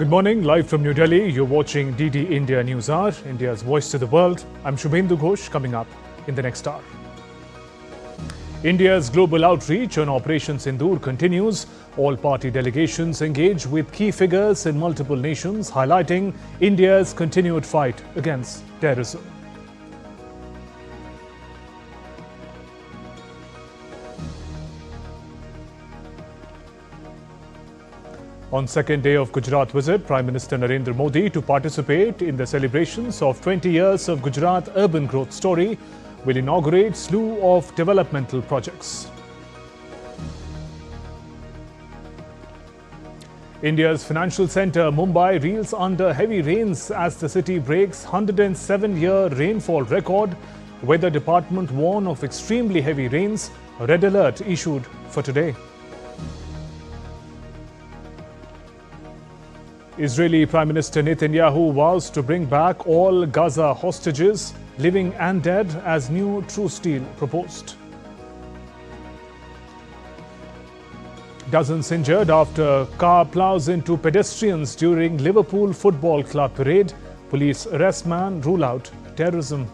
Good morning, live from New Delhi. You're watching DD India News Hour, India's voice to the world. I'm Shubhendu Ghosh, coming up in the next hour. India's global outreach on Operation Sindoor continues. All party delegations engage with key figures in multiple nations, highlighting India's continued fight against terrorism. On second day of Gujarat visit, Prime Minister Narendra Modi to participate in the celebrations of 20 years of Gujarat Urban Growth story will inaugurate slew of developmental projects. India's financial centre Mumbai reels under heavy rains as the city breaks 107-year rainfall record. Weather department warn of extremely heavy rains. A red alert issued for today. Israeli Prime Minister Netanyahu vows to bring back all Gaza hostages, living and dead, as new truce deal proposed. Dozens injured after car plows into pedestrians during Liverpool Football Club parade. Police arrest man, rule out terrorism.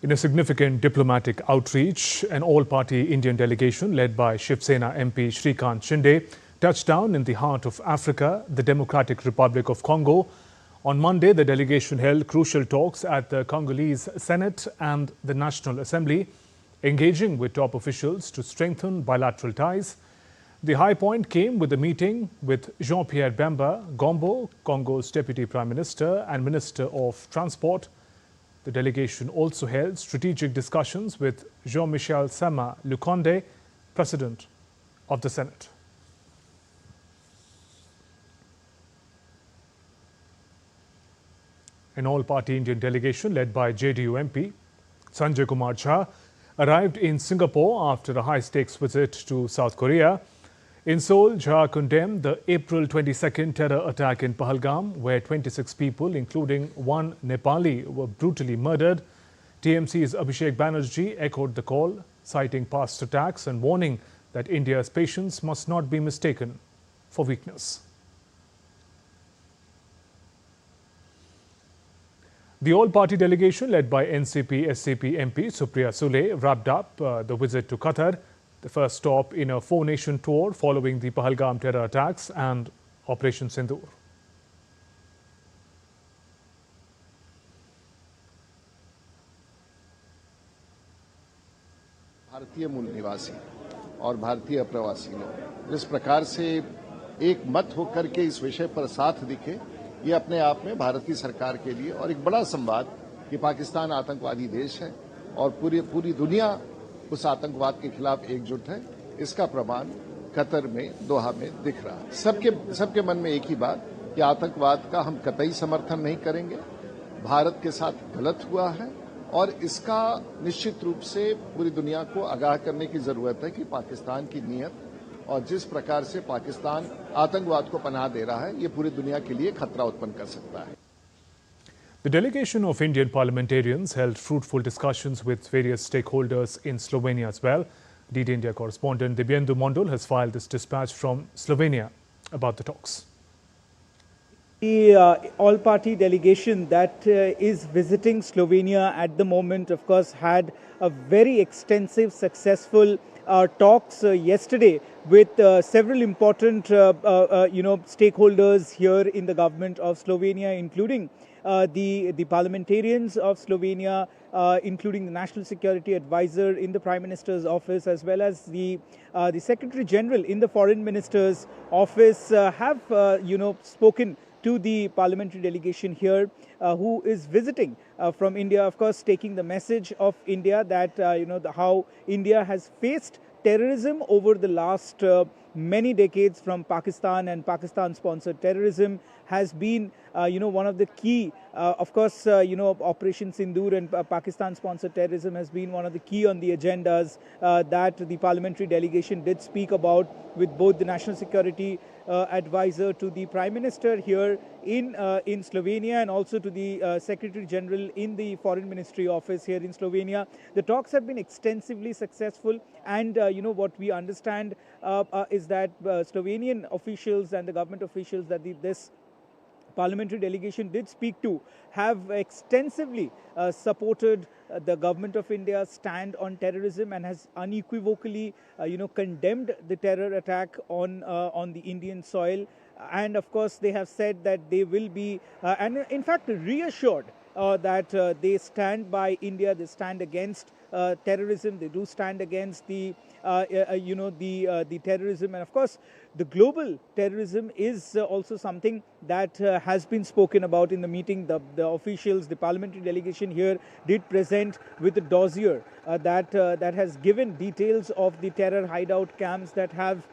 In a significant diplomatic outreach, an all-party Indian delegation led by Shiv Sena MP Shrikant Shinde touched down in the heart of Africa, the Democratic Republic of Congo. On Monday, the delegation held crucial talks at the Congolese Senate and the National Assembly, engaging with top officials to strengthen bilateral ties. The high point came with the meeting with Jean-Pierre Bemba Gombo, Congo's Deputy Prime Minister and Minister of Transport. The delegation also held strategic discussions with Jean-Michel Sama Lukonde, President of the Senate. An all-party Indian delegation led by JDU MP Sanjay Kumar Jha arrived in Singapore after a high-stakes visit to South Korea. In Seoul, Jha condemned the April 22nd terror attack in Pahalgam, where 26 people, including one Nepali, were brutally murdered. TMC's Abhishek Banerjee echoed the call, citing past attacks and warning that India's patience must not be mistaken for weakness. The all-party delegation led by NCP-SCP MP Supriya Sule wrapped up the visit to Qatar, the first stop in a four-nation tour following the Pahalgam terror attacks and Operation Sindoor. भारतीय मूल निवासी और भारतीय प्रवासी लोग जिस प्रकार से एक मत होकर के इस विषय पर साथ दिखे, ये अपने आप में भारत की सरकार के लिए और एक बड़ा संवाद कि पाकिस्तान आतंकवादी देश है और पूरी दुनिया उस आतंकवाद के खिलाफ एकजुट है, इसका प्रमाण कतर में, दोहा में दिख रहा है। सबके मन में एक ही बात कि आतंकवाद का हम कतई समर्थन नहीं करेंगे। भारत के साथ गलत हुआ है और इसका निश्चित रूप से पूरी दुनिया को आगाह करने की जरूरत है कि पाकिस्तान की नीयत और जिस प्रकार से पाकिस्तान आतंकवाद को पनाह दे रहा है, ये पूरी दुनिया के लिए खतरा उत्पन्न कर सकता है। The delegation of Indian parliamentarians held fruitful discussions with various stakeholders in Slovenia as well. DD India correspondent Dibyendu Mondol has filed this dispatch from Slovenia about the talks. The all-party delegation that is visiting Slovenia at the moment, of course, had a very extensive, successful talks yesterday with several important, stakeholders here in the government of Slovenia, including the parliamentarians of Slovenia, including the National Security Advisor in the Prime Minister's office, as well as the Secretary General in the Foreign Minister's office, have spoken to the parliamentary delegation here, who is visiting from India, of course, taking the message of India that how India has faced terrorism over the last many decades, from Pakistan and Pakistan-sponsored terrorism has been, one of the key. Of course, Operation Sindoor and Pakistan-sponsored terrorism has been one of the key on the agendas that the parliamentary delegation did speak about, with both the national security advisor to the Prime Minister here in Slovenia, and also to the Secretary General in the Foreign Ministry office here in Slovenia. The talks have been extensively successful, and what we understand is that Slovenian officials and the government officials that this parliamentary delegation did speak to have extensively supported the government of India's stand on terrorism, and has unequivocally condemned the terror attack on the Indian soil. And of course they have said that they will be and in fact reassured that they stand by India, they stand against terrorism, they do stand against the terrorism. And of course the global terrorism is also something that has been spoken about in the meeting. The officials, the parliamentary delegation here did present with a dossier that has given details of the terror hideout camps that have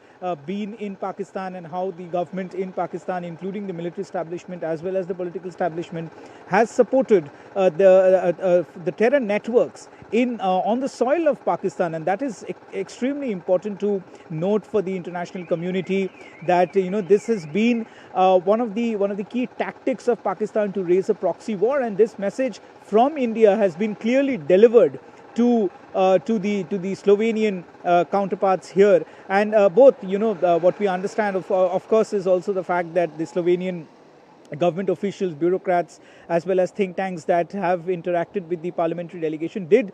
been in Pakistan, and how the government in Pakistan, including the military establishment as well as the political establishment, has supported the terror networks on the soil of Pakistan. And that is extremely important to note for the international community, that this has been one of the key tactics of Pakistan to raise a proxy war, and this message from India has been clearly delivered to the Slovenian counterparts here. And both, what we understand of course is also the fact that the Slovenian government officials, bureaucrats, as well as think tanks that have interacted with the parliamentary delegation did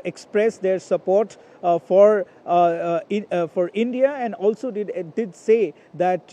express their support for India, and also did say that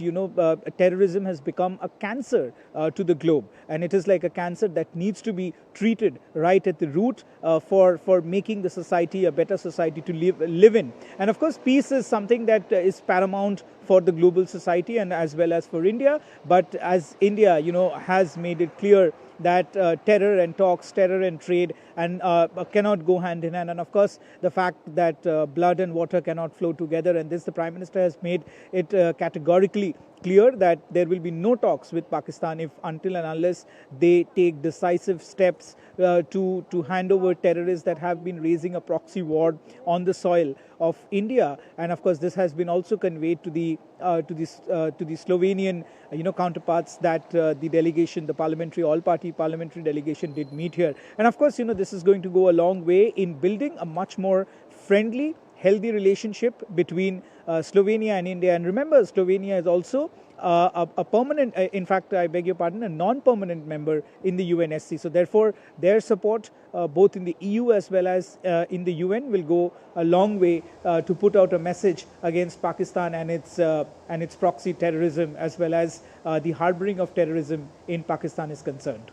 terrorism has become a cancer to the globe, and it is like a cancer that needs to be treated right at the root for making the society a better society to live in. And of course peace is something that is paramount for the global society and as well as for India. But as India has made it clear that terror and talks, terror and trade cannot go hand in hand. And of course the fact that blood and water cannot flow together, and this the Prime Minister has made it categorically clear that there will be no talks with Pakistan until and unless they take decisive steps to hand over terrorists that have been raising a proxy war on the soil of India. And of course this has been also conveyed to the Slovenian counterparts that the delegation, the all-party parliamentary delegation, did meet here. And of course this is going to go a long way in building a much more friendly, healthy relationship between Slovenia and India. And remember, Slovenia is also a permanent, in fact, I beg your pardon, a non-permanent member in the UNSC. So therefore, their support both in the EU as well as in the UN will go a long way to put out a message against Pakistan and its proxy terrorism, as well as the harboring of terrorism in Pakistan is concerned.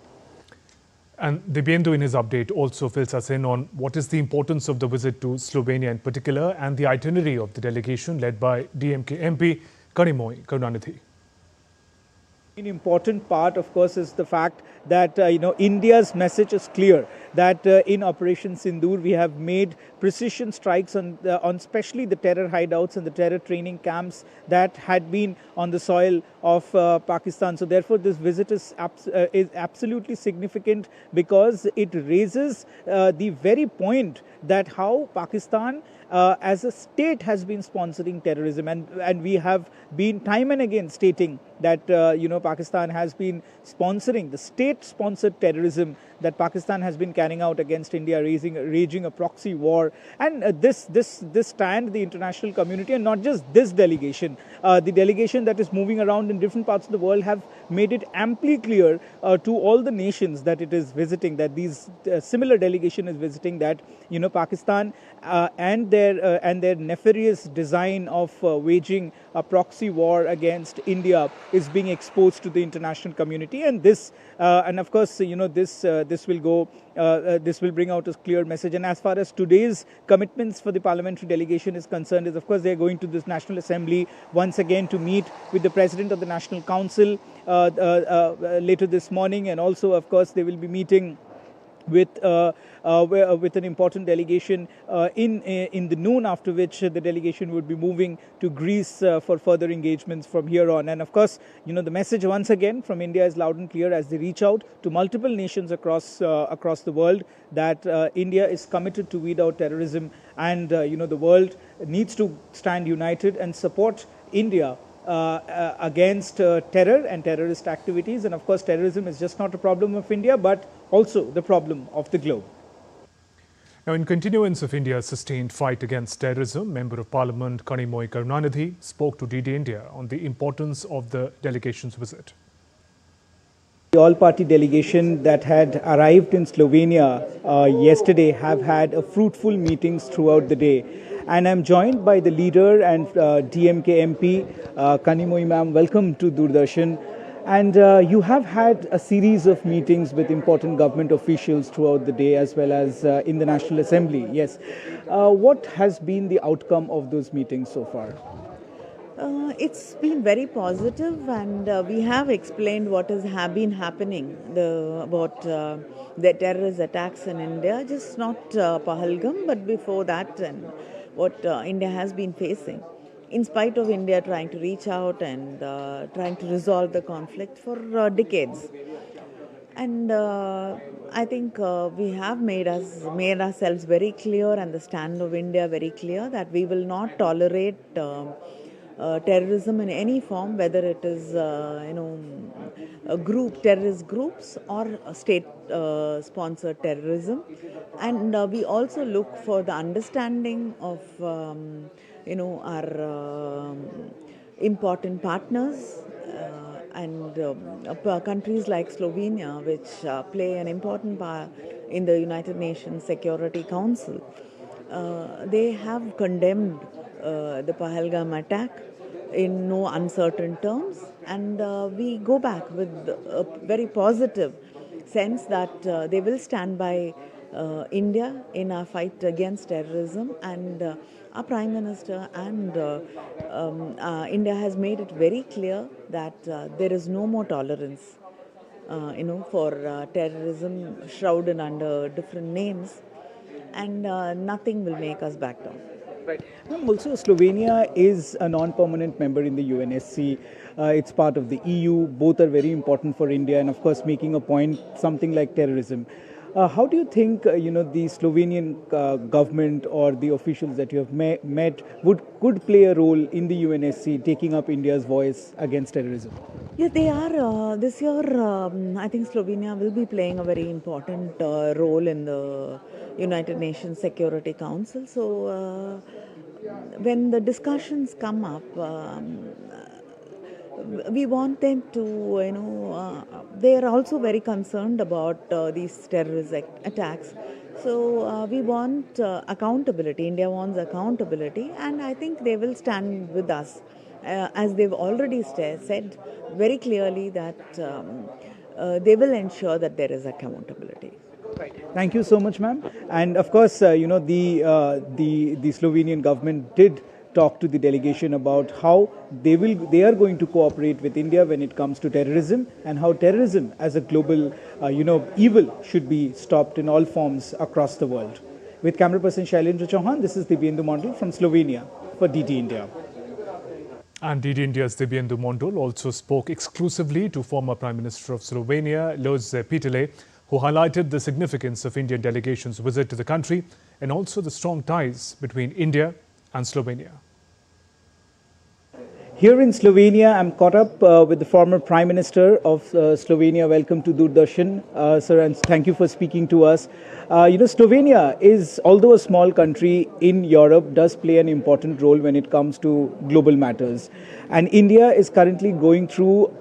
And Dibyendo in his update also fills us in on what is the importance of the visit to Slovenia in particular, and the itinerary of the delegation led by DMK MP Kanimoy Karunanidhi. An important part, of course, is the fact that India's message is clear, that in Operation Sindoor we have made precision strikes on especially the terror hideouts and the terror training camps that had been on the soil of Pakistan. So therefore this visit is absolutely significant, because it raises the very point that how Pakistan as a state has been sponsoring terrorism, and we have been time and again stating that Pakistan has been sponsoring the state-sponsored terrorism that Pakistan has been carrying out against India, raging a proxy war. And this stand the international community, and not just this delegation, the delegation that is moving around in different parts of the world, have made it amply clear to all the nations that it is visiting, that these similar delegation is visiting, that Pakistan and their nefarious design of waging a proxy war against India is being exposed to the international community. And this and of course this will bring out a clear message. And as far as today's commitments for the parliamentary delegation is concerned, is of course they are going to this National Assembly once again to meet with the President of the National Council later this morning, and also of course they will be meeting with an important delegation in the noon, after which the delegation would be moving to Greece for further engagements from here on. And of course, the message once again from India is loud and clear as they reach out to multiple nations across the world that India is committed to weed out terrorism, and the world needs to stand united and support India against terror and terrorist activities. And of course, terrorism is just not a problem of India, but also the problem of the globe. Now, in continuance of India's sustained fight against terrorism, Member of Parliament Kanimozhi Karunanidhi spoke to DD India on the importance of the delegation's visit. The all-party delegation that had arrived in Slovenia yesterday have had fruitful meetings throughout the day. And I'm joined by the leader and DMK MP, Kanimozhi ma'am. Welcome to Doordarshan. And you have had a series of meetings with important government officials throughout the day, as well as in the National Assembly. Yes. What has been the outcome of those meetings so far? It's been very positive, and we have explained what has been happening about the terrorist attacks in India, just not Pahalgam, but before that, and what India has been facing, in spite of India trying to reach out and trying to resolve the conflict for decades. And I think we have made ourselves very clear, and the stand of India very clear, that we will not tolerate terrorism in any form, whether it is terrorist groups or state-sponsored terrorism. And we also look for the understanding of our important partners and countries like Slovenia, which play an important part in the United Nations Security Council. They have condemned the Pahalgam attack in no uncertain terms, and we go back with a very positive sense that they will stand by India in our fight against terrorism. And our Prime Minister and India has made it very clear that there is no more tolerance for terrorism shrouded under different names, and nothing will make us back down. Right. Also, Slovenia is a non-permanent member in the UNSC. It's part of the EU. Both are very important for India, and of course, making a point, something like terrorism. How do you think, the Slovenian government or the officials that you have met could play a role in the UNSC taking up India's voice against terrorism? Yeah, they are. This year, I think Slovenia will be playing a very important role in the United Nations Security Council. So, when the discussions come up, we want them to, they are also very concerned about these terrorist attacks. So we want accountability. India wants accountability, and I think they will stand with us, as they've already said very clearly that they will ensure that there is accountability. Right. Thank you so much, ma'am. And of course, the Slovenian government did talk to the delegation about how they are going to cooperate with India when it comes to terrorism, and how terrorism as a global evil should be stopped in all forms across the world. With camera person Shailendra Chauhan, this is Dibyendu Mondal from Slovenia for DD India. And DD India's Dibyendu Mondal also spoke exclusively to former Prime Minister of Slovenia, Lojze Peterle, who highlighted the significance of Indian delegation's visit to the country and also the strong ties between India and Slovenia. Here in Slovenia, I'm caught up with the former Prime Minister of Slovenia. Welcome to Doordarshan, sir, and thank you for speaking to us. Slovenia is, although a small country in Europe, does play an important role when it comes to global matters. And India is currently going through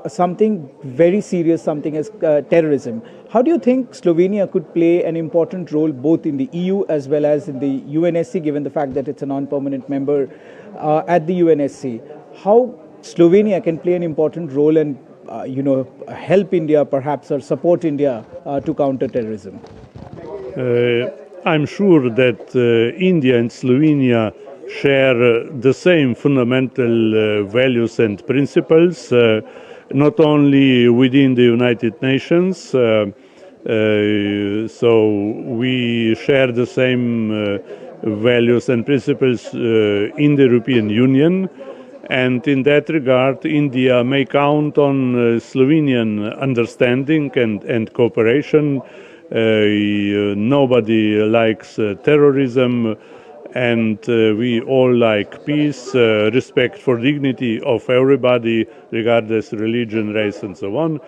something very serious, something as terrorism. How do you think Slovenia could play an important role both in the EU as well as in the UNSC, given the fact that it's a non-permanent member at the UNSC? How Slovenia can play an important role and help India perhaps, or support India to counter terrorism? I'm sure that India and Slovenia share the same fundamental values and principles, not only within the United Nations, So we share the same values and principles in the European Union. And in that regard, India may count on Slovenian understanding and cooperation. Nobody likes terrorism, and we all like peace, respect for dignity of everybody, regardless religion, race, and so on.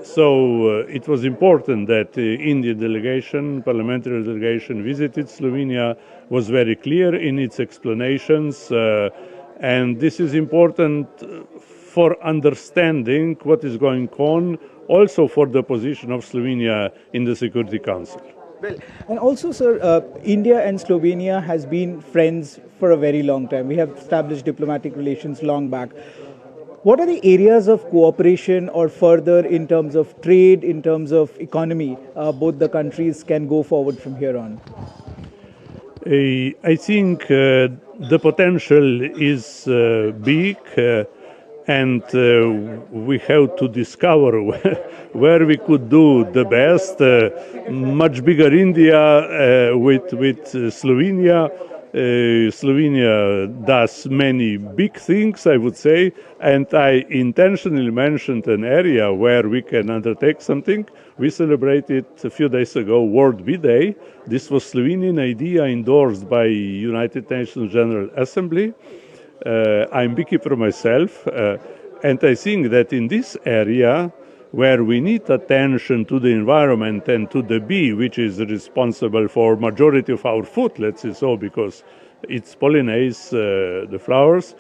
So it was important that the Indian delegation, parliamentary delegation, visited Slovenia, was very clear in its explanations, and this is important for understanding what is going on, also for the position of Slovenia in the Security Council. Well, and also, sir, India and Slovenia has been friends for a very long time. We have established diplomatic relations long back. What are the areas of cooperation or further in terms of trade, in terms of economy, both the countries can go forward from here on? I think the potential is big, and we have to discover where we could do the best. Much bigger India with Slovenia. Slovenia does many big things, I would say, and I intentionally mentioned an area where we can undertake something. We celebrated a few days ago World Bee Day. This was Slovenian idea endorsed by United Nations General Assembly. I'm beekeeper myself, and I think that in this area, where we need attention to the environment and to the bee, which is responsible for majority of our food, let's say so, because it pollinates the flowers.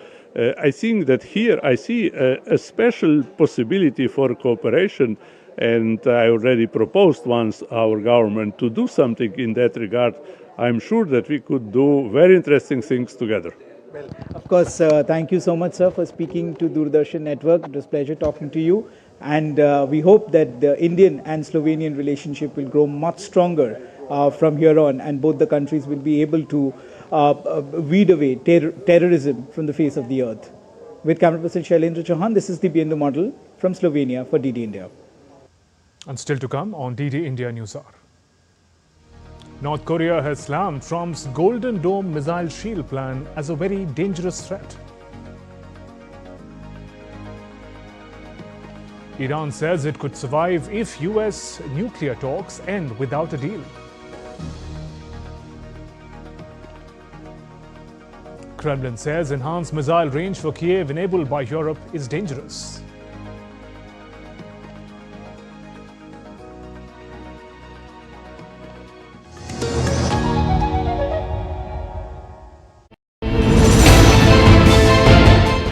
I think that here I see a special possibility for cooperation, and I already proposed once our government to do something in that regard. I'm sure that we could do very interesting things together. Well, of course, thank you so much, sir, for speaking to Doordarshan Network. It was a pleasure talking to you. And we hope that the Indian and Slovenian relationship will grow much stronger from here on, and both the countries will be able to weed away terrorism from the face of the earth. With camera person Shailendra Chauhan, this is the Biendu model from Slovenia for DD India. And still to come on DD India News Hour. North Korea has slammed Trump's Golden Dome missile shield plan as a very dangerous threat. Iran says it could survive if US nuclear talks end without a deal. Kremlin says enhanced missile range for Kiev enabled by Europe is dangerous.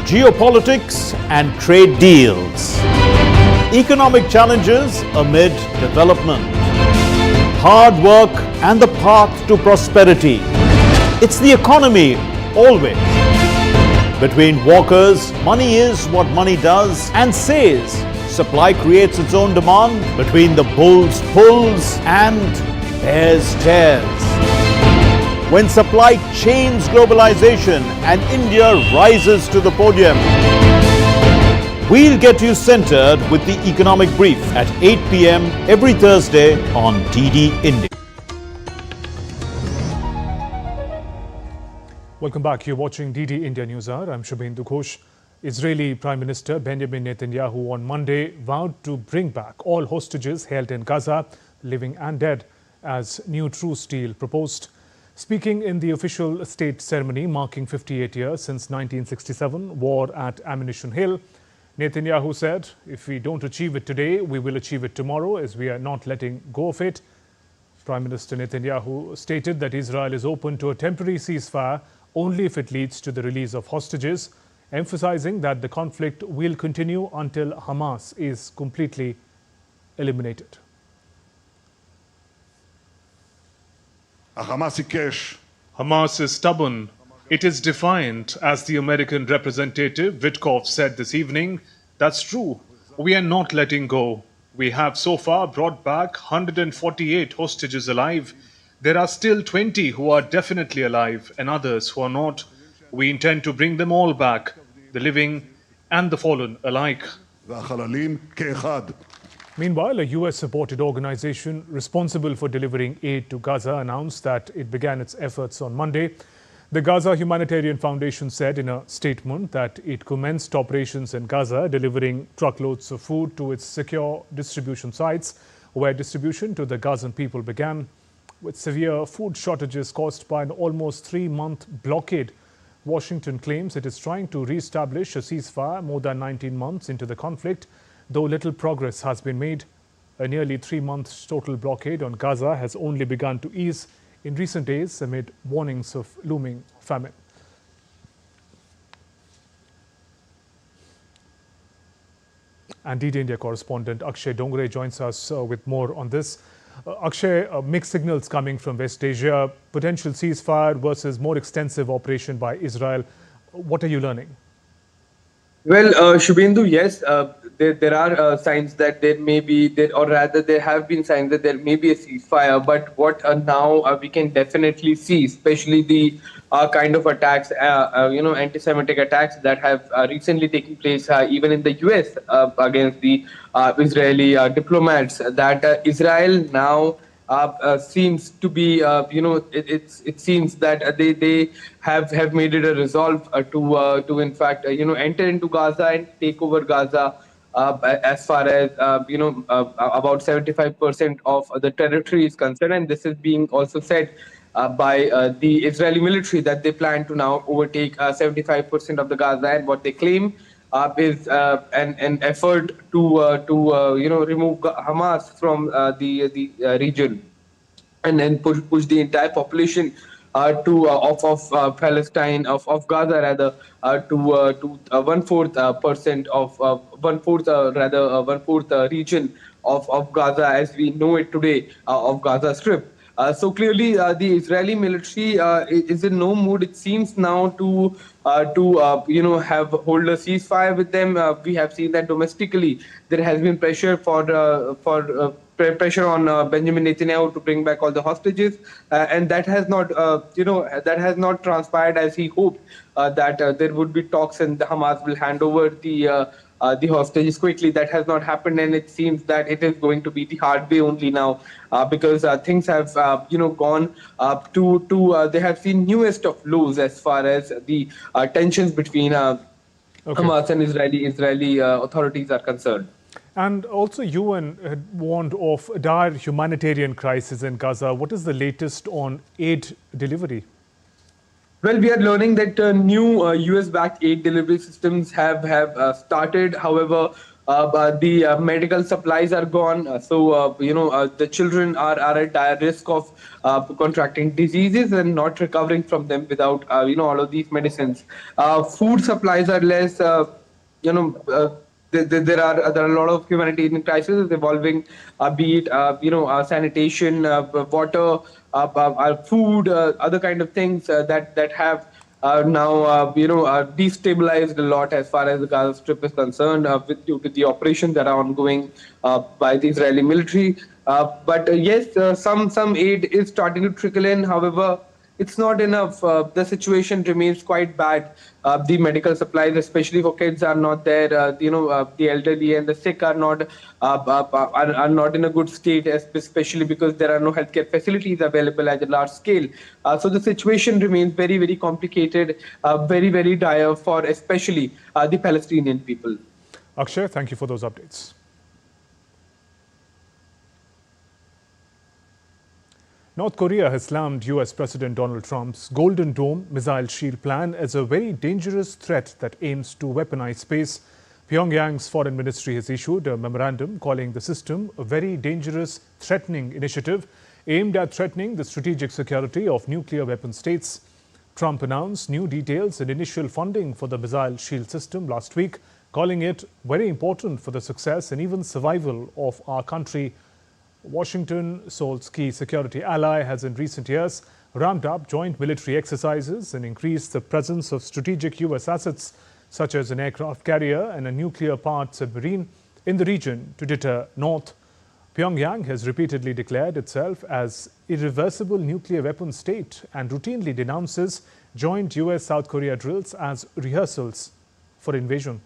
Geopolitics and trade deals. Economic challenges amid development. Hard work and the path to prosperity. It's the economy always. Between walkers, money is what money does and says. Supply creates its own demand. Between the bulls pulls and bears tears. When supply chains globalization and India rises to the podium. We'll get you centered with the economic brief at 8 p.m. every Thursday on DD India. Welcome back. You're watching DD India News Hour. I'm Shubhendu Ghosh. Israeli Prime Minister Benjamin Netanyahu on Monday vowed to bring back all hostages held in Gaza, living and dead, as new truce deal proposed. Speaking in the official state ceremony marking 58 years since 1967 war at Ammunition Hill, Netanyahu said, if we don't achieve it today, we will achieve it tomorrow, as we are not letting go of it. Prime Minister Netanyahu stated that Israel is open to a temporary ceasefire only if it leads to the release of hostages, emphasizing that the conflict will continue until Hamas is completely eliminated. Hamas is stubborn. It is defiant, as the American representative Witkoff said this evening. That's true. We are not letting go. We have so far brought back 148 hostages alive. There are still 20 who are definitely alive and others who are not. We intend to bring them all back, the living and the fallen alike. Meanwhile, a US-supported organization responsible for delivering aid to Gaza announced that it began its efforts on Monday. The Gaza Humanitarian Foundation said in a statement that it commenced operations in Gaza, delivering truckloads of food to its secure distribution sites, where distribution to the Gazan people began. With severe food shortages caused by an almost 3-month blockade, Washington claims it is trying to re-establish a ceasefire more than 19 months into the conflict, though little progress has been made. A nearly 3-month total blockade on Gaza has only begun to ease in recent days amid warnings of looming famine. And DD India correspondent Akshay Dongre joins us with more on this. Akshay, mixed signals coming from West Asia, potential ceasefire versus more extensive operation by Israel. What are you learning? Well, Shubhendu, yes, there are signs that there may be, or rather there have been signs that there may be a ceasefire, but what now we can definitely see, especially the kind of attacks, anti-Semitic attacks that have recently taken place even in the US against the Israeli diplomats, that Israel now seems to be, it seems that they have made it a resolve to in fact, enter into Gaza and take over Gaza. As far as about 75% of the territory is concerned, and this is being also said by the Israeli military that they plan to now overtake 75% of the Gaza, and what they claim is an effort to remove Hamas from the region, and then push the entire population of Palestine, of Gaza rather, to 1/4% of 1/4 region of Gaza as we know it today, of Gaza Strip. So clearly, the Israeli military is in no mood, it seems, now to have hold a ceasefire with them. We have seen that domestically there has been pressure pressure on Benjamin Netanyahu to bring back all the hostages, and that has not that has not transpired as he hoped, that there would be talks and the Hamas will hand over the hostages quickly. That has not happened, and it seems that it is going to be the hard way only now, because things have gone to they have seen newest of lows as far as the tensions between Hamas and Israeli authorities are concerned. And also UN had warned of a dire humanitarian crisis in Gaza. What is the latest on aid delivery? Well, we are learning that new US-backed aid delivery systems have started. However, the medical supplies are gone. So, the children are at dire risk of contracting diseases and not recovering from them without, all of these medicines. Food supplies are less, there are a lot of humanitarian crises evolving, be it sanitation, water, food, other kind of things that have now destabilized a lot as far as the Gaza Strip is concerned, due to the operations that are ongoing by the Israeli military. But yes, some aid is starting to trickle in. However, it's not enough. The situation remains quite bad. The medical supplies, especially for kids, are not there. The elderly and the sick are not in a good state, especially because there are no healthcare facilities available at a large scale. So the situation remains very, very complicated, very, very dire for especially the Palestinian people. Akshay, thank you for those updates. North Korea has slammed US President Donald Trump's Golden Dome missile shield plan as a very dangerous threat that aims to weaponize space. Pyongyang's foreign ministry has issued a memorandum calling the system a very dangerous, threatening initiative aimed at threatening the strategic security of nuclear weapon states. Trump announced new details and initial funding for the missile shield system last week, calling it very important for the success and even survival of our country. Washington, Seoul's key security ally, has in recent years ramped up joint military exercises and increased the presence of strategic US assets such as an aircraft carrier and a nuclear-powered submarine in the region to deter North. Pyongyang has repeatedly declared itself as irreversible nuclear weapons state and routinely denounces joint US-South Korea drills as rehearsals for invasion.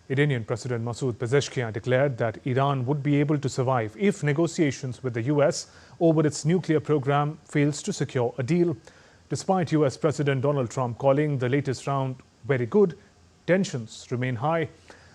Iranian President Masoud Pezeshkian declared that Iran would be able to survive if negotiations with the US over its nuclear program fails to secure a deal. Despite US President Donald Trump calling the latest round very good, tensions remain high.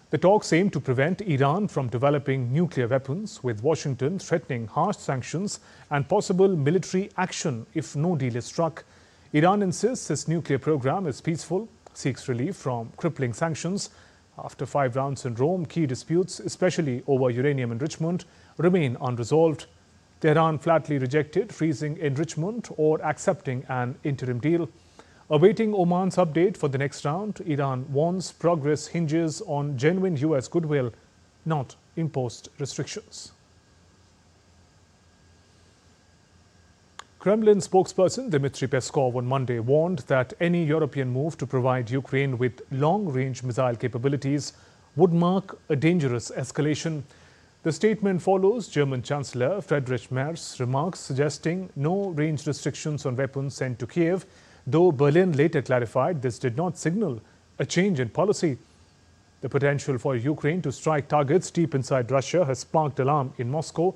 The talks aim to prevent Iran from developing nuclear weapons, with Washington threatening harsh sanctions and possible military action if no deal is struck. Iran insists its nuclear program is peaceful, seeks relief from crippling sanctions. After 5 rounds in Rome, key disputes, especially over uranium enrichment, remain unresolved. Tehran flatly rejected freezing enrichment or accepting an interim deal. Awaiting Oman's update for the next round, Iran warns progress hinges on genuine US goodwill, not imposed restrictions. Kremlin spokesperson Dmitry Peskov on Monday warned that any European move to provide Ukraine with long-range missile capabilities would mark a dangerous escalation. The statement follows German Chancellor Friedrich Merz's remarks suggesting no range restrictions on weapons sent to Kiev, though Berlin later clarified this did not signal a change in policy. The potential for Ukraine to strike targets deep inside Russia has sparked alarm in Moscow.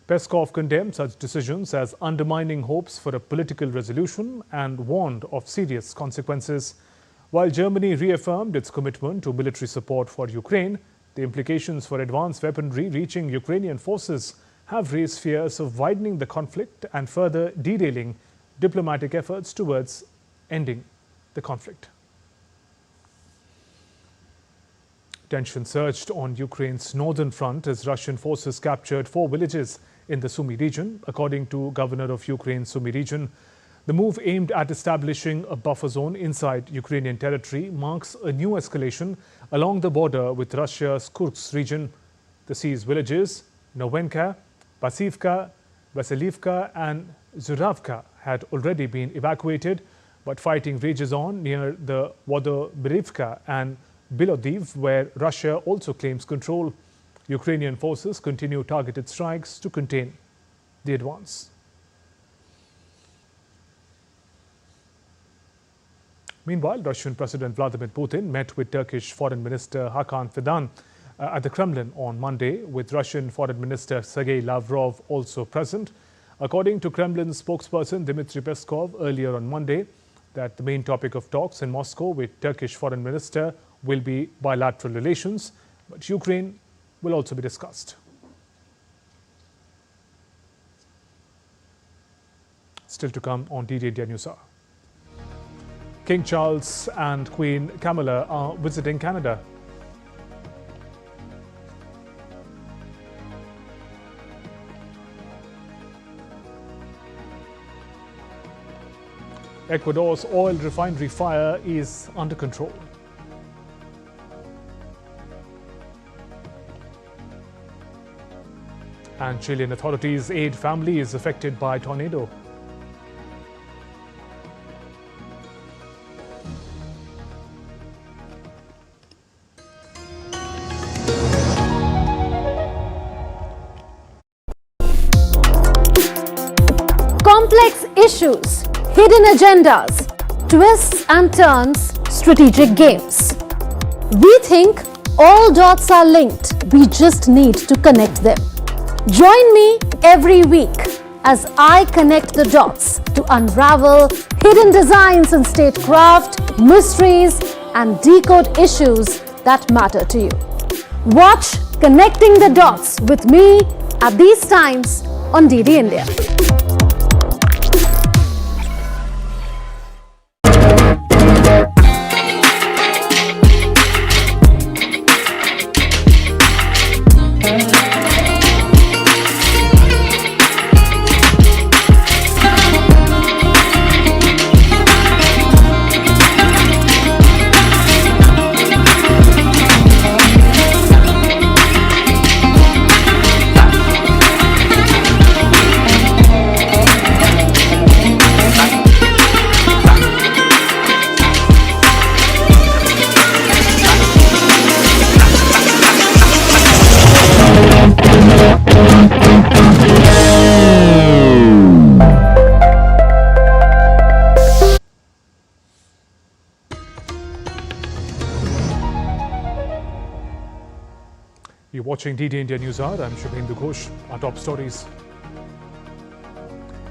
Peskov condemned such decisions as undermining hopes for a political resolution and warned of serious consequences. While Germany reaffirmed its commitment to military support for Ukraine, the implications for advanced weaponry reaching Ukrainian forces have raised fears of widening the conflict and further derailing diplomatic efforts towards ending the conflict. Tension surged on Ukraine's northern front as Russian forces captured 4 villages in the Sumy region, according to Governor of Ukraine's Sumy region. The move aimed at establishing a buffer zone inside Ukrainian territory marks a new escalation along the border with Russia's Kursk region. The seized villages, Novenka, Pasivka, Vasilivka and Zuravka had already been evacuated, but fighting rages on near the Vodoberivka and Bilodiv, where Russia also claims control. Ukrainian forces continue targeted strikes to contain the advance. Meanwhile, Russian President Vladimir Putin met with Turkish Foreign Minister Hakan Fidan at the Kremlin on Monday, with Russian Foreign Minister Sergei Lavrov also present. According to Kremlin spokesperson Dmitry Peskov earlier on Monday, that the main topic of talks in Moscow with Turkish Foreign Minister will be bilateral relations, but Ukraine will also be discussed. Still to come on DD India News Hour. King Charles and Queen Camilla are visiting Canada. Ecuador's oil refinery fire is under control. And Chilean authorities aid families affected by tornado. Complex issues, hidden agendas, twists and turns, strategic games. We think all dots are linked. We just need to connect them. Join me every week as I connect the dots to unravel hidden designs in statecraft, mysteries, and decode issues that matter to you. Watch Connecting the Dots with me at these times on DD India. You're watching DD India News Hour. I'm Shubhendu Ghosh. Our top stories.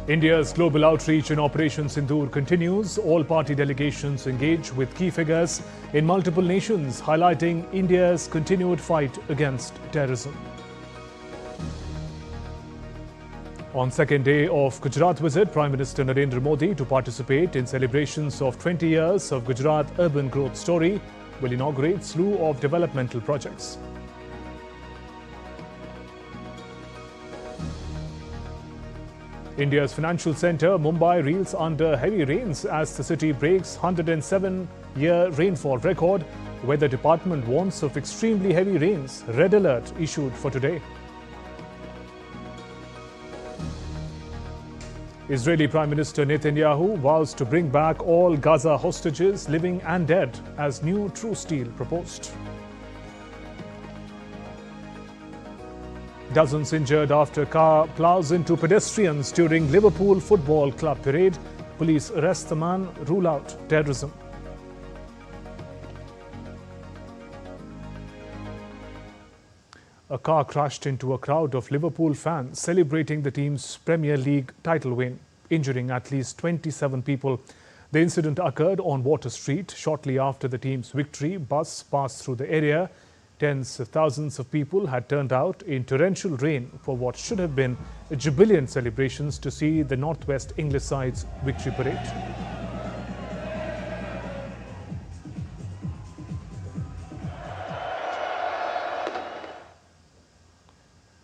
India's global outreach in Operation Sindoor continues. All-party delegations engage with key figures in multiple nations, highlighting India's continued fight against terrorism. On second day of Gujarat visit, Prime Minister Narendra Modi to participate in celebrations of 20 years of Gujarat Urban Growth story will inaugurate slew of developmental projects. India's financial centre, Mumbai, reels under heavy rains as the city breaks 107-year rainfall record. Weather department warns of extremely heavy rains. Red alert issued for today. Israeli Prime Minister Netanyahu vows to bring back all Gaza hostages, living and dead, as new truce deal proposed. Dozens injured after car plows into pedestrians during Liverpool Football Club parade. Police arrest the man, rule out terrorism. A car crashed into a crowd of Liverpool fans celebrating the team's Premier League title win, injuring at least 27 people. The incident occurred on Water Street shortly after the team's victory. Bus passed through the area. Tens of thousands of people had turned out in torrential rain for what should have been jubilant celebrations to see the Northwest English side's victory parade.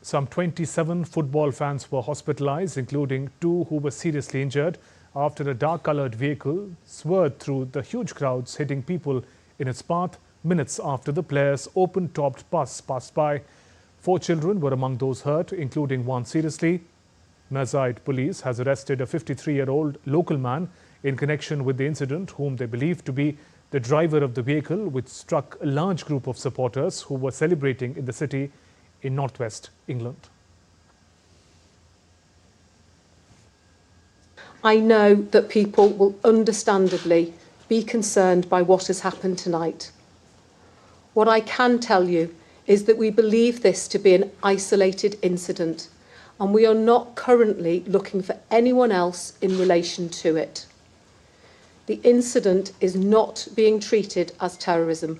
Some 27 football fans were hospitalized, including 2 who were seriously injured after a dark-colored vehicle swerved through the huge crowds, hitting people in its path minutes after the players' open-topped bus passed by. 4 children were among those hurt, including 1 seriously. Merseyside police has arrested a 53-year-old local man in connection with the incident, whom they believe to be the driver of the vehicle, which struck a large group of supporters who were celebrating in the city in northwest England. I know that people will understandably be concerned by what has happened tonight. What I can tell you is that we believe this to be an isolated incident, and we are not currently looking for anyone else in relation to it. The incident is not being treated as terrorism.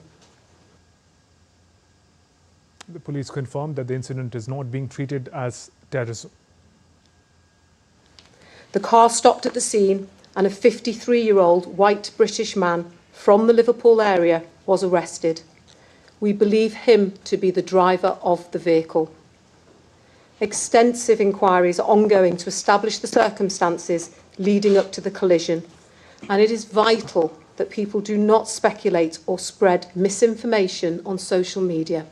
The police confirmed that the incident is not being treated as terrorism. The car stopped at the scene and a 53-year-old white British man from the Liverpool area was arrested. We believe him to be the driver of the vehicle. Extensive inquiries are ongoing to establish the circumstances leading up to the collision, and it is vital that people do not speculate or spread misinformation on social media.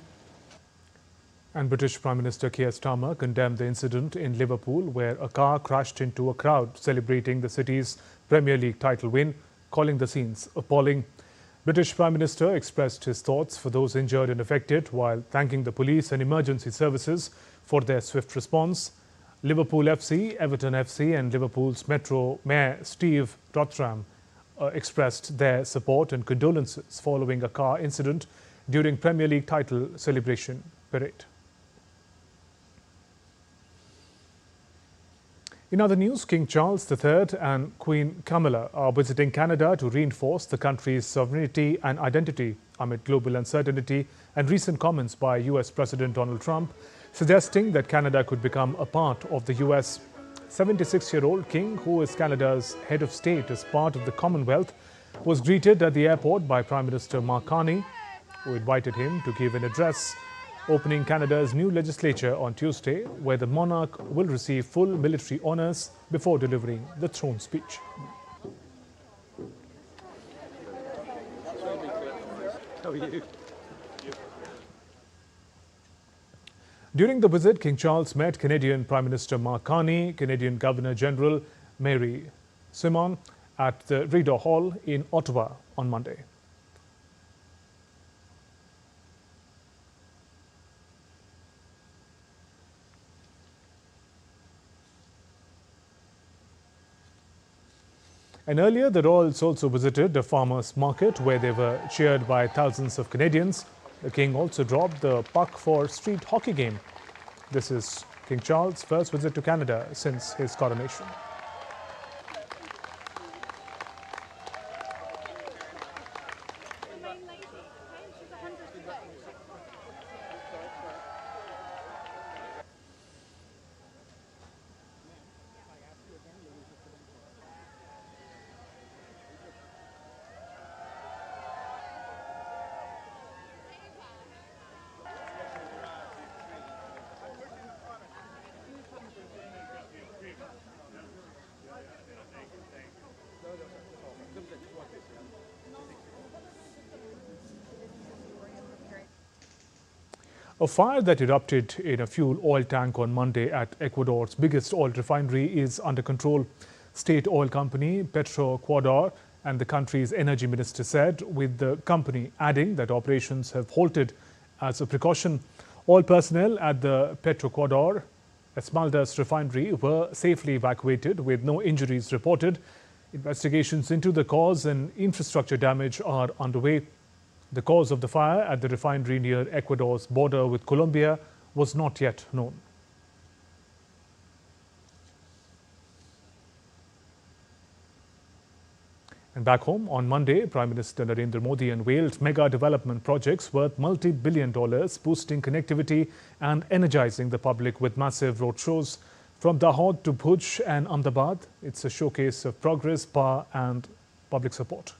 And British Prime Minister Keir Starmer condemned the incident in Liverpool, where a car crashed into a crowd celebrating the city's Premier League title win, calling the scenes appalling. British Prime Minister expressed his thoughts for those injured and affected, while thanking the police and emergency services for their swift response. Liverpool FC, Everton FC and Liverpool's Metro Mayor Steve Rotheram expressed their support and condolences following a car incident during Premier League title celebration parade. In other news, King Charles III and Queen Camilla are visiting Canada to reinforce the country's sovereignty and identity amid global uncertainty and recent comments by US President Donald Trump suggesting that Canada could become a part of the US. 76-year-old king, who is Canada's head of state as part of the Commonwealth, was greeted at the airport by Prime Minister Mark Carney, who invited him to give an address opening Canada's new legislature on Tuesday, where the monarch will receive full military honours before delivering the throne speech. How are you? During the visit, King Charles met Canadian Prime Minister Mark Carney, Canadian Governor-General Mary Simon at the Rideau Hall in Ottawa on Monday. And earlier, the royals also visited a farmers' market where they were cheered by thousands of Canadians. The king also dropped the puck for street hockey game. This is King Charles' first visit to Canada since his coronation. A fire that erupted in a fuel oil tank on Monday at Ecuador's biggest oil refinery is under control. State oil company Petroecuador and the country's energy minister said, with the company adding that operations have halted as a precaution. All personnel at the Petroecuador Esmeraldas refinery were safely evacuated with no injuries reported. Investigations into the cause and infrastructure damage are underway. The cause of the fire at the refinery near Ecuador's border with Colombia was not yet known. And back home, on Monday, Prime Minister Narendra Modi unveiled mega development projects worth multi-billion dollars, boosting connectivity and energizing the public with massive roadshows. From Dahod to Bhuj and Ahmedabad, it's a showcase of progress, power and public support.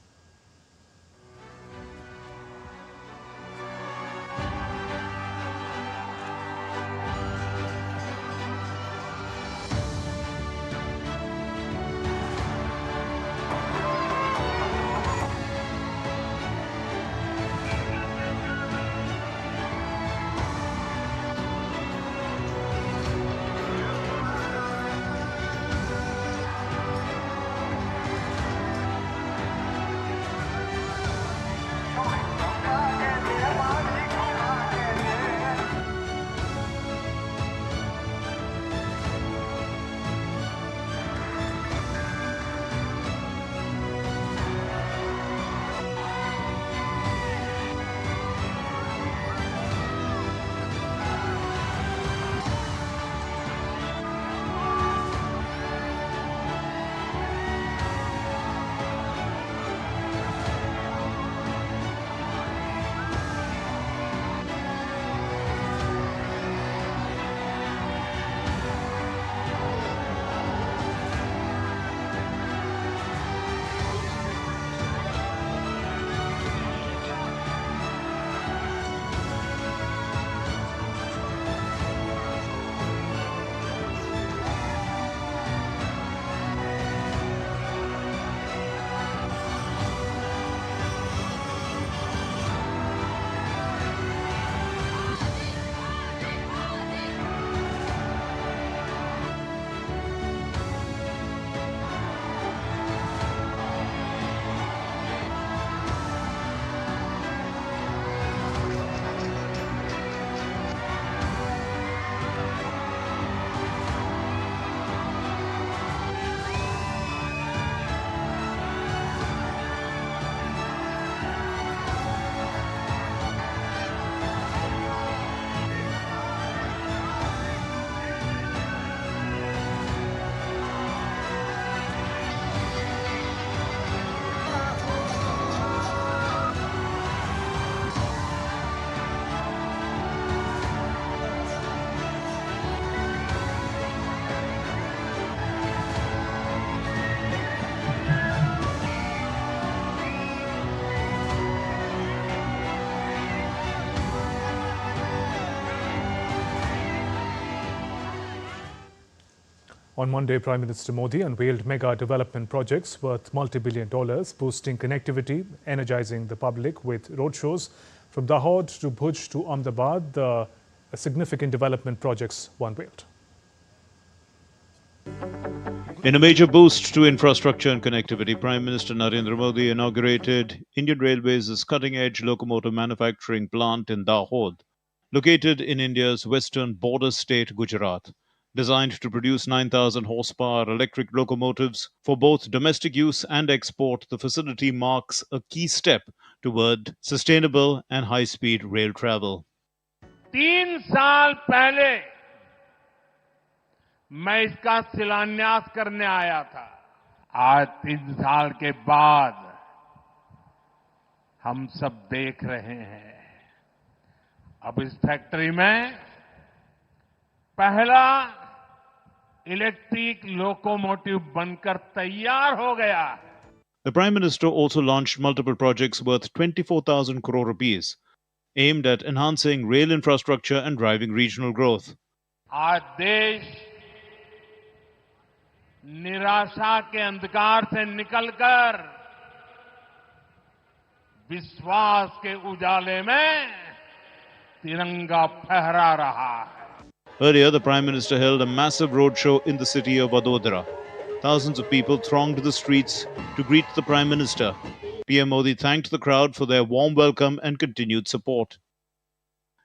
On Monday, Prime Minister Modi unveiled mega development projects worth multi-billion dollars, boosting connectivity, energizing the public with roadshows. From Dahod to Bhuj to Ahmedabad, the significant development projects were unveiled. In a major boost to infrastructure and connectivity, Prime Minister Narendra Modi inaugurated Indian Railways' cutting-edge locomotive manufacturing plant in Dahod, located in India's western border state, Gujarat. Designed to produce 9,000 horsepower electric locomotives for both domestic use and export, the facility marks a key step toward sustainable and high-speed rail travel. 3 साल पहले मैं इसका शिलान्यास करने आया था। आज 3 साल के बाद हम सब देख रहे हैं, अब इस फैक्ट्री में पहला इलेक्ट्रिक लोकोमोटिव बनकर तैयार हो गया। The Prime Minister also launched multiple projects worth 24,000 crore rupees, aimed at enhancing rail infrastructure and driving regional growth. आज देश निराशा के अंधकार से निकलकर विश्वास के उजाले में तिरंगा फहरा रहा है। Earlier, the Prime Minister held a massive roadshow in the city of Vadodara. Thousands of people thronged the streets to greet the Prime Minister. PM Modi thanked the crowd for their warm welcome and continued support.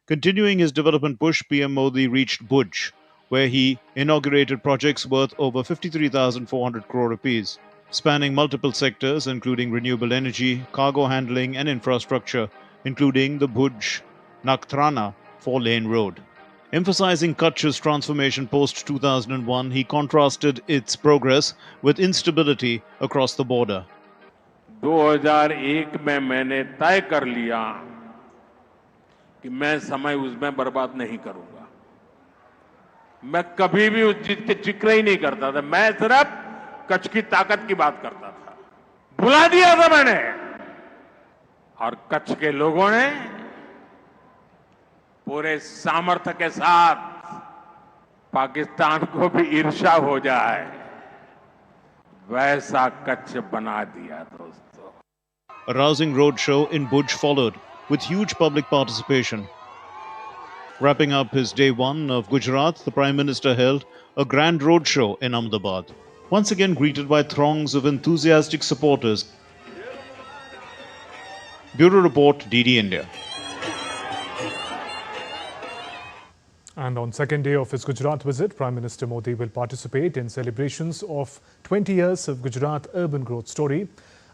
Continuing his development push, PM Modi reached Bhuj, where he inaugurated projects worth over 53,400 crore rupees, spanning multiple sectors including renewable energy, cargo handling and infrastructure, including the Bhuj-Nakhtrana 4-lane road. Emphasizing Kutch's transformation post-2001, he contrasted its progress with instability across the border. 2001 में मैंने तय कर लिया कि मैं समय उसमें बर्बाद नहीं करूंगा। मैं कभी भी उस चीज के जिक्र ही नहीं करता था, मैं सिर्फ कच्छ की ताकत की बात करता था। बुला दिया था मैंने, और कच्छ के लोगों ने पूरे सामर्थ्य के साथ पाकिस्तान को भी ईर्ष्या हो जाए वैसा कच्छ बना दिया दोस्तों। A rousing road show in Bhuj followed, with huge public participation. Wrapping up his day one of Gujarat, the Prime Minister held a grand road show in Ahmedabad, once again greeted by throngs of enthusiastic supporters. Bureau Report, DD India. And on second day of his Gujarat visit, Prime Minister Modi will participate in celebrations of 20 years of Gujarat Urban Growth story.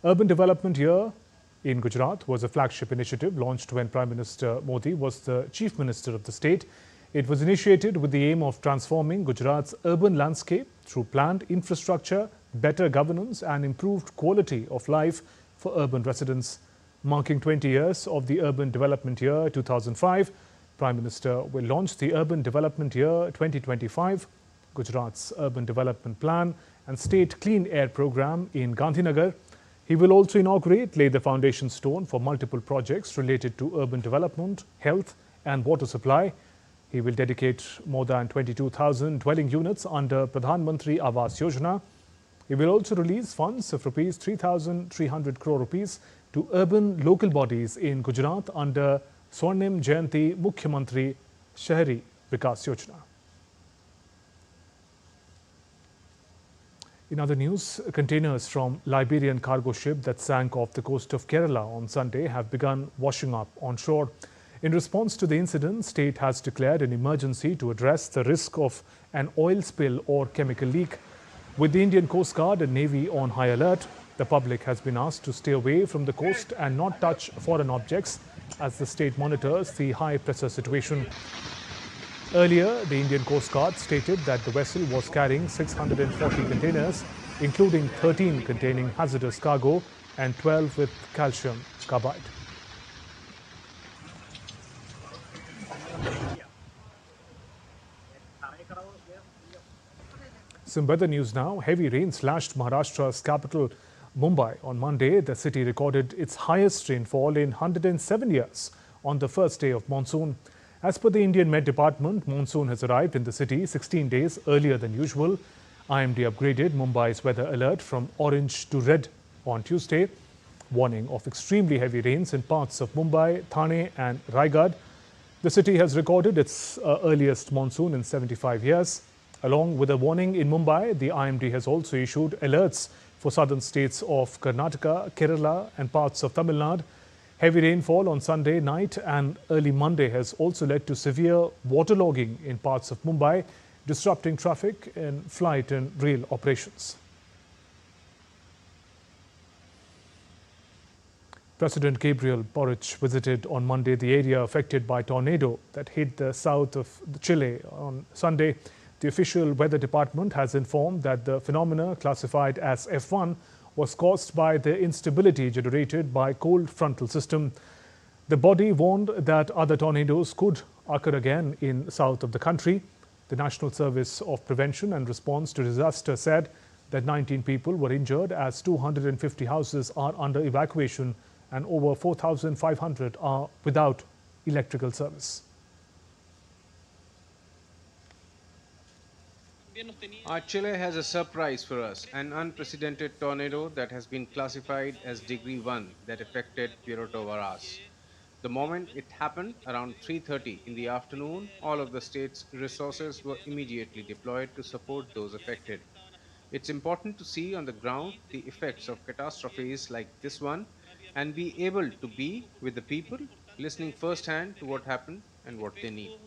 Urban Development Year in Gujarat was a flagship initiative launched when Prime Minister Modi was the Chief Minister of the state. It was initiated with the aim of transforming Gujarat's urban landscape through planned infrastructure, better governance and improved quality of life for urban residents. Marking 20 years of the Urban Development Year 2005, Prime Minister will launch the Urban Development Year 2025, Gujarat's Urban Development Plan and State Clean Air Programme in Gandhinagar. He will also lay the foundation stone for multiple projects related to urban development, health and water supply. He will dedicate more than 22,000 dwelling units under Pradhan Mantri Awas Yojana. He will also release funds of rupees 3,300 crore rupees to urban local bodies in Gujarat under Swarnim Jayanti Mukhyamantri Shahri Vikas Yojana. In other news, containers from Liberian cargo ship that sank off the coast of Kerala on Sunday have begun washing up on shore. In response to the incident, state has declared an emergency to address the risk of an oil spill or chemical leak. With the Indian Coast Guard and Navy on high alert, the public has been asked to stay away from the coast and not touch foreign objects as the state monitors the high pressure situation. Earlier, the Indian Coast Guard stated that the vessel was carrying 640 containers, including 13 containing hazardous cargo and 12 with calcium carbide. Some weather news now. Heavy rain slashed Maharashtra's capital Mumbai on Monday. The city recorded its highest rainfall in 107 years on the first day of monsoon. As per the Indian Met Department, monsoon has arrived in the city 16 days earlier than usual. IMD upgraded Mumbai's weather alert from orange to red on Tuesday, warning of extremely heavy rains in parts of Mumbai, Thane and Raigad. The city has recorded its earliest monsoon in 75 years. Along with a warning in Mumbai, the IMD has also issued alerts for southern states of Karnataka, Kerala and parts of Tamil Nadu. Heavy rainfall on Sunday night and early Monday has also led to severe waterlogging in parts of Mumbai disrupting traffic in flight and rail operations. President Gabriel Boric visited on Monday the area affected by tornado that hit the south of Chile on Sunday. The official weather department has informed that the phenomena, classified as F1, was caused by the instability generated by cold frontal system. The body warned that other tornadoes could occur again in south of the country. The National Service of Prevention and Response to Disaster said that 19 people were injured as 250 houses are under evacuation and over 4,500 are without electrical service. Chile has a surprise for us, an unprecedented tornado that has been classified as degree 1 that affected Puerto Varas. The moment it happened, around 3:30 in the afternoon, all of the state's resources were immediately deployed to support those affected. It's important to see on the ground the effects of catastrophes like this one and be able to be with the people, listening firsthand to what happened and what they need.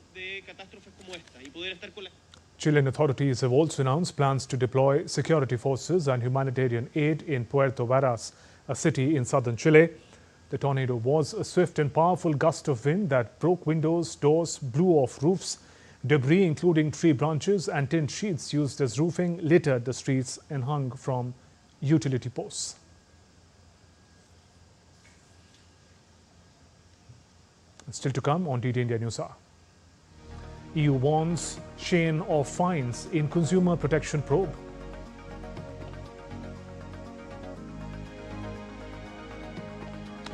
Chilean authorities have also announced plans to deploy security forces and humanitarian aid in Puerto Varas, a city in southern Chile. The tornado was a swift and powerful gust of wind that broke windows, doors, blew off roofs. Debris, including tree branches and tin sheets used as roofing, littered the streets and hung from utility posts. Still to come on DD India News Hour. EU warns chain of fines in consumer protection probe.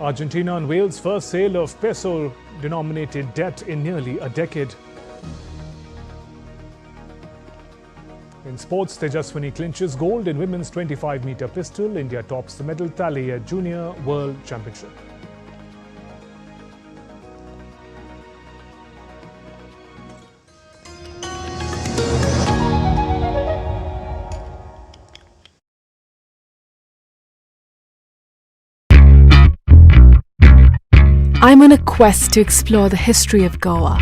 Argentina unveils first sale of peso-denominated debt in nearly a decade. In sports, Tejaswini clinches gold in women's 25-meter pistol. India tops the medal tally at Junior World Championship. I'm on a quest to explore the history of Goa.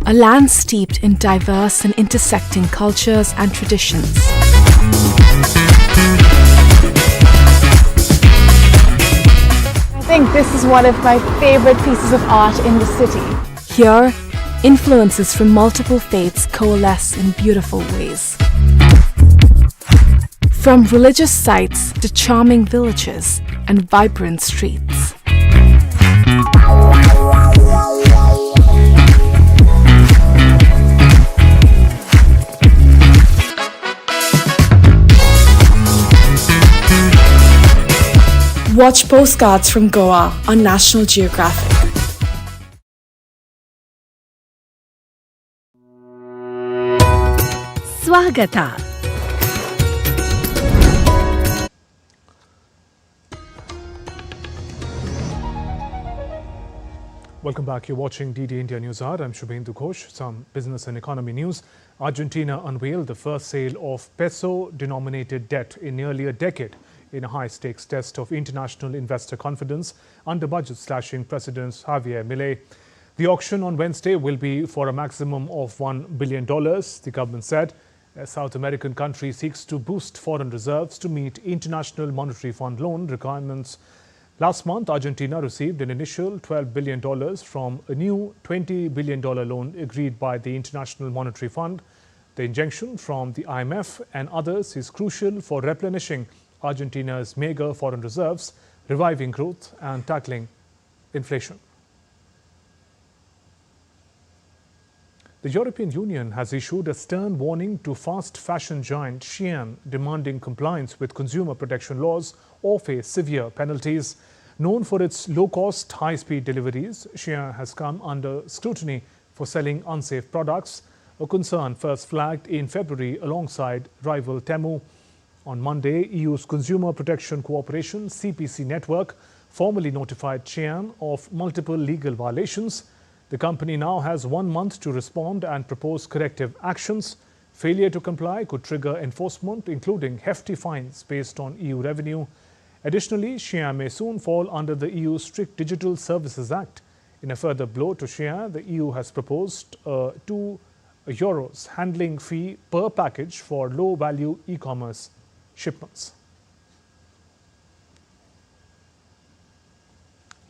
A land steeped in diverse and intersecting cultures and traditions. I think this is one of my favorite pieces of art in the city. Here, influences from multiple faiths coalesce in beautiful ways. From religious sites to charming villages and vibrant streets. Watch Postcards from Goa on National Geographic. Swagata. Welcome back. You're watching DD India News Hour. I'm Shubhendu Ghosh. Some business and economy news. Argentina unveiled the first sale of peso-denominated debt in nearly a decade in a high-stakes test of international investor confidence under budget-slashing President Javier Milei. The auction on Wednesday will be for a maximum of $1 billion, the government said. A South American country seeks to boost foreign reserves to meet International Monetary Fund loan requirements. Last month, Argentina received an initial $12 billion from a new $20 billion loan agreed by the International Monetary Fund. The injection from the IMF and others is crucial for replenishing Argentina's meager foreign reserves, reviving growth and tackling inflation. The European Union has issued a stern warning to fast fashion giant Shein, demanding compliance with consumer protection laws or face severe penalties. Known for its low-cost, high-speed deliveries, Shein has come under scrutiny for selling unsafe products, a concern first flagged in February alongside rival Temu. On Monday, EU's Consumer Protection Cooperation (CPC) network formally notified Shein of multiple legal violations. The company now has 1 month to respond and propose corrective actions. Failure to comply could trigger enforcement, including hefty fines based on EU revenue. Additionally, Shein may soon fall under the EU's strict Digital Services Act, In a further blow to Shein, the EU has proposed a €2 handling fee per package for low-value e-commerce shipments.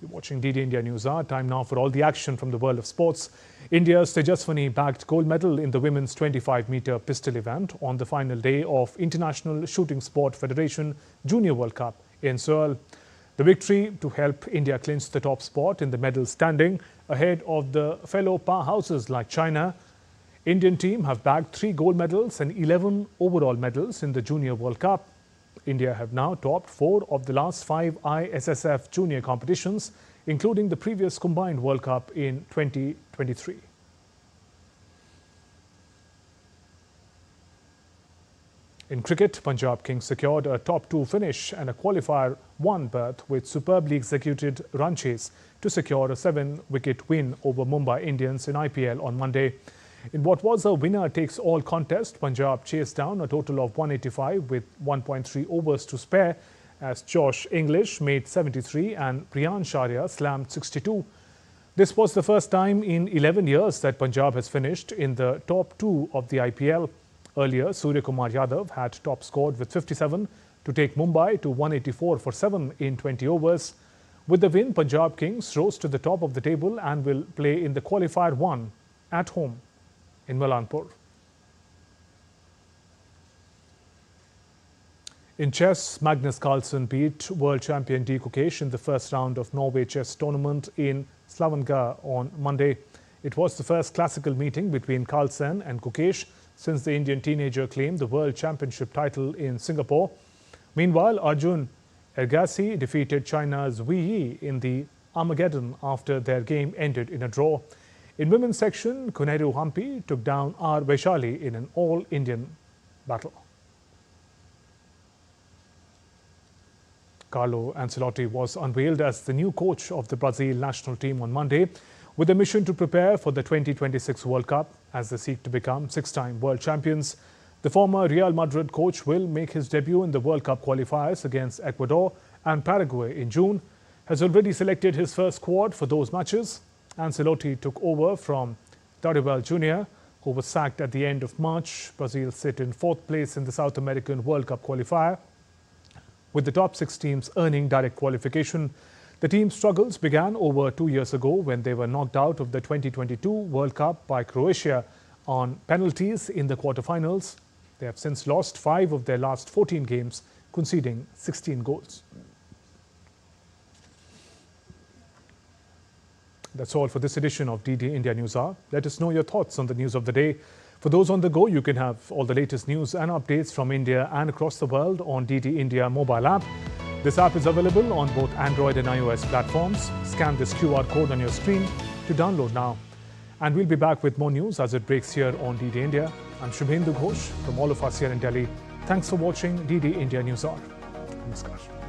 You're watching DD India News Hour. Time now for all the action from the world of sports. India's Tejaswini bagged gold medal in the women's 25-meter pistol event on the final day of International Shooting Sport Federation Junior World Cup in Seoul. The victory to help India clinch the top spot in the medal standing ahead of the fellow powerhouses like China. Indian team have bagged 3 gold medals and 11 overall medals in the Junior World Cup. India have now topped 4 of the last 5 ISSF junior competitions, including the previous combined World Cup in 2023. In cricket, Punjab Kings secured a top 2 finish and a qualifier 1 berth with superbly executed run chase to secure a 7-wicket win over Mumbai Indians in IPL on Monday. In what was a winner-takes-all contest, Punjab chased down a total of 185 with 1.3 overs to spare as Josh English made 73 and Priyan Sharia slammed 62. This was the first time in 11 years that Punjab has finished in the top 2 of the IPL. Earlier, Surya Kumar Yadav had top scored with 57 to take Mumbai to 184 for 7 in 20 overs. With the win, Punjab Kings rose to the top of the table and will play in the qualifier 1 at home in Malanpur. In chess, Magnus Carlsen beat world champion D. Kukesh in the first round of Norway chess tournament in Stavanger on Monday. It was the first classical meeting between Carlsen and Kukesh since the Indian teenager claimed the world championship title in Singapore. Meanwhile, Arjun Ergassi defeated China's Wei Yi in the Armageddon after their game ended in a draw. In women's section, Kuneru Hampi took down R. Vaishali in an all-Indian battle. Carlo Ancelotti was unveiled as the new coach of the Brazil national team on Monday, with a mission to prepare for the 2026 World Cup as they seek to become 6-time world champions. The former Real Madrid coach will make his debut in the World Cup qualifiers against Ecuador and Paraguay in June, has already selected his first squad for those matches. Ancelotti took over from Dorival Jr., who was sacked at the end of March. Brazil sit in 4th place in the South American World Cup qualifier, with the top 6 teams earning direct qualification. The team's struggles began over 2 years ago when they were knocked out of the 2022 World Cup by Croatia on penalties in the quarterfinals. They have since lost 5 of their last 14 games, conceding 16 goals. That's all for this edition of DD India News Hour. Let us know your thoughts on the news of the day. For those on the go, you can have all the latest news and updates from India and across the world on DD India mobile app. This app is available on both Android and iOS platforms. Scan this QR code on your screen to download now. And we'll be back with more news as it breaks here on DD India. I'm Shubhendu Ghosh from all of us here in Delhi. Thanks for watching DD India News Hour. Namaskar.